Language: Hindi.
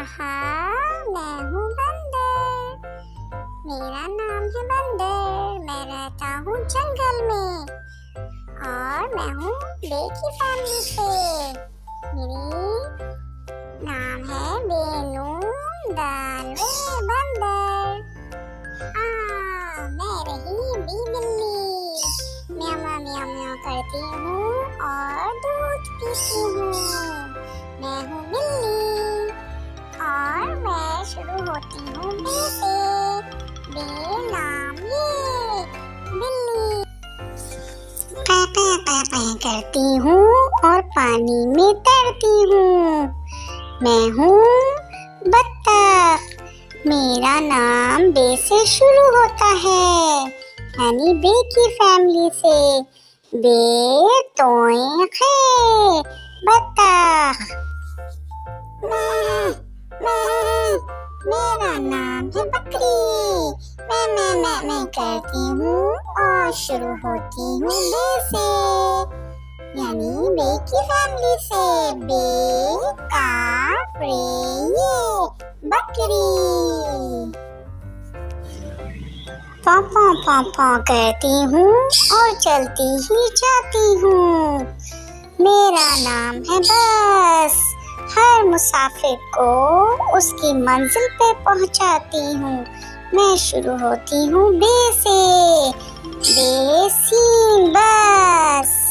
आहा, मैं हूँ बंदर। मेरा नाम है बंदर। मैं रहता हूँ जंगल में और मैं हूँ बे की फैमिली से। मेरी नाम है बेनून दालवे बंदर। मैं रही बी बिल्ली। म्याऊ म्याऊ म्याऊ म्याऊ करती हूँ और दूध पीती हूँ। मैं हूँ बिल्ली और मैं शुरू होती हूँ बे से। बे नाम ये बिल्ली। पै करती हूँ और पानी में तैरती हूँ। मैं हूँ बत्तख। मेरा नाम बे से शुरू होता है, यानी बे की फैमिली से। बे तोय खे बत्तख। मेरा नाम है बकरी। मैं करती हूँ और शुरू होती हूँ बे से, यानी बे की फैमिली से। बे का ये बकरी। पौ करती हूँ और चलती ही जाती हूँ। मेरा नाम है बस। हर मुसाफिर को उसकी मंजिल पे पहुँचाती हूँ। मैं शुरू होती हूँ बे से। बे सी बस।